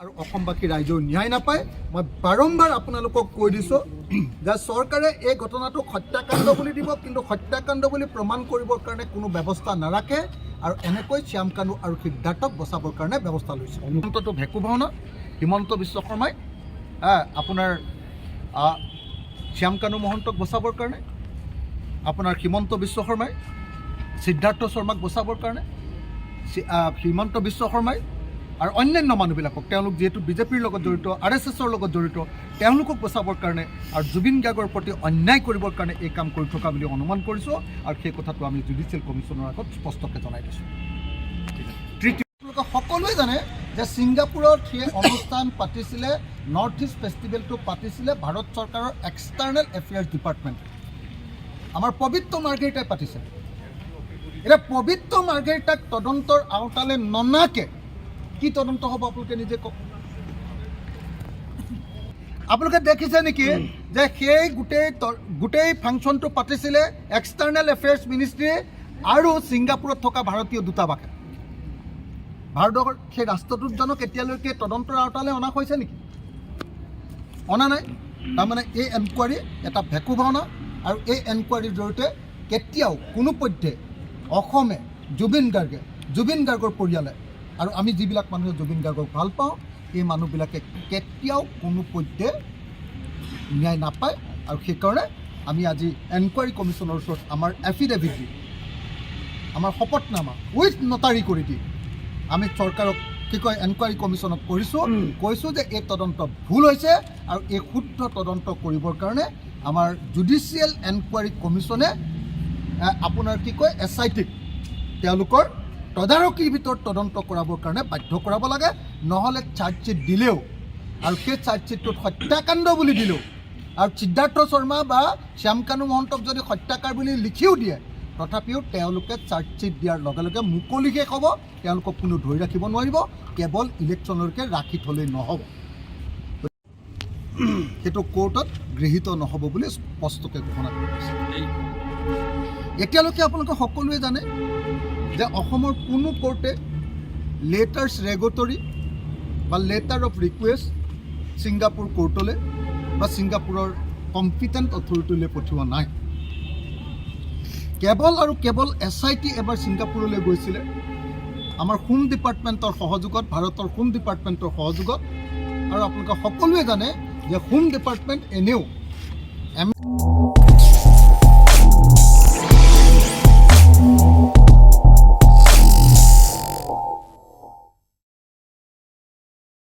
আৰু অসমবাসী ৰাইজেও ন্যায় নাপায়। মই বাৰম্বাৰ আপোনালোকক কৈ দিছোঁ যে চৰকাৰে এই ঘটনাটোক হত্যাকাণ্ড বুলি দিব, কিন্তু হত্যাকাণ্ড বুলি প্ৰমাণ কৰিবৰ কাৰণে কোনো ব্যৱস্থা নাৰাখে আৰু এনেকৈ শ্যাম কানু আৰু সিদ্ধাৰ্থক বচাবৰ কাৰণে ব্যৱস্থা লৈছে। হিমন্তটো ভেকু ভাওনা, হিমন্ত বিশ্ব শৰ্মাই আপোনাৰ শ্যাম কানু মহন্তক বচাবৰ কাৰণে, আপোনাৰ হিমন্ত বিশ্ব শৰ্মাই সিদ্ধাৰ্থ শৰ্মাক বচাবৰ কাৰণে, হিমন্ত বিশ্ব শৰ্মাই আৰু অন্যান্য মানুহবিলাকক, তেওঁলোক যিহেতু বিজেপিৰ লগত জড়িত, RSSৰ লগত জড়িত, তেওঁলোকক বচাবৰ কাৰণে আৰু জুবিন গাৰ্গৰ প্ৰতি অন্যায় কৰিবৰ কাৰণে এই কাম কৰি থকা বুলি অনুমান কৰিছোঁ আৰু সেই কথাটো আমি জুডিচিয়েল কমিশ্যনৰ আগত স্পষ্টকৈ জনাই দিছোঁ। তৃতীয়, সকলোৱে জানে যে ছিংগাপুৰত সেই অনুষ্ঠান পাতিছিলে, নৰ্থ ইষ্ট ফেষ্টিভেলটো পাতিছিলে ভাৰত চৰকাৰৰ এক্সটাৰ্নেল এফেয়াৰ্ছ ডিপাৰ্টমেণ্ট, আমাৰ পবিত্ৰ মাৰ্ঘেৰিটাই পাতিছে। এতিয়া পবিত্ৰ মাৰ্ঘেৰিটাক তদন্তৰ আওতালে ননাকে কি তদন্ত হ'ব আপোনালোকে নিজে কওক। আপোনালোকে দেখিছে নেকি যে সেই গোটেই ফাংচনটো পাতিছিলে এক্সটাৰ্নেল এফেয়াৰ্ছ মিনিষ্ট্ৰী আৰু ছিংগাপুৰত থকা ভাৰতীয় দূতাবাসে। ভাৰতৰ সেই ৰাষ্ট্ৰটোত জানো এতিয়ালৈকে তদন্তৰ আওতালে অনা হৈছে নেকি? অনা নাই। তাৰমানে এই এনকুৱাৰী এটা ভেকু ভাওনা আৰু এই এনকুৱাৰীৰ জৰিয়তে কেতিয়াও কোনো পধ্যে অসমে জুবিন গাৰ্গৰ পৰিয়ালে আৰু আমি যিবিলাক মানুহে জুবিন গাৰ্গক ভাল পাওঁ, এই মানুহবিলাকে কেতিয়াও কোনো পধ্যে ন্যায় নাপায়। আৰু সেইকাৰণে আমি আজি এনকুৱাৰী কমিশ্যনৰ ওচৰত আমাৰ এফিডেভিট দি, আমাৰ শপতনামা উইথ নটাৰী কৰি দি আমি চৰকাৰক এনকুৱাৰী কমিশ্যনক কৈছোঁ যে এই তদন্ত ভুল হৈছে আৰু এই শুদ্ধ তদন্ত কৰিবৰ কাৰণে আমাৰ জুডিচিয়েল এনকুৱাৰী কমিশ্যনে আপোনাৰ SITক তেওঁলোকৰ তদাৰকীৰ ভিতৰত তদন্ত কৰাবৰ কাৰণে বাধ্য কৰাব লাগে। নহ'লে চাৰ্জশ্বিট দিলেও আৰু সেই চাৰ্জশ্বিটটোত হত্যাকাণ্ড বুলি দিলেও আৰু সিদ্ধাৰ্থ শৰ্মা বা শ্যাম কানু মহন্তক যদি হত্যাকাৰ বুলি লিখিও দিয়ে, তথাপিও তেওঁলোকে চাৰ্জশ্বিট দিয়াৰ লগে লগে মুকলিকৈ ক'ব, তেওঁলোকক কোনো ধৰি ৰাখিব নোৱাৰিব, কেৱল ইলেকশ্যনলৈকে ৰাখি থ'লেই নহ'ব। সেইটো কোৰ্টত গৃহীত নহ'ব বুলি স্পষ্টকৈ ঘোষণা কৰিছে। এতিয়ালৈকে আপোনালোকে সকলোৱে জানে যে অসমৰ কোনো কোৰ্টে লেটাৰ্ছ ৰেগুটৰী বা লেটাৰ অফ ৰিকুৱেষ্ট ছিংগাপুৰ কোৰ্টলৈ বা ছিংগাপুৰৰ কম্পিটেণ্ট অথৰিটিলৈ পঠিওৱা নাই। কেৱল আৰু কেৱল SIT এবাৰ ছিংগাপুৰলৈ গৈছিলে আমাৰ হোম ডিপাৰ্টমেণ্টৰ সহযোগত, ভাৰতৰ হোম ডিপাৰ্টমেণ্টৰ সহযোগত। আৰু আপোনালোকে সকলোৱে জানে যে হোম ডিপাৰ্টমেণ্ট এনেও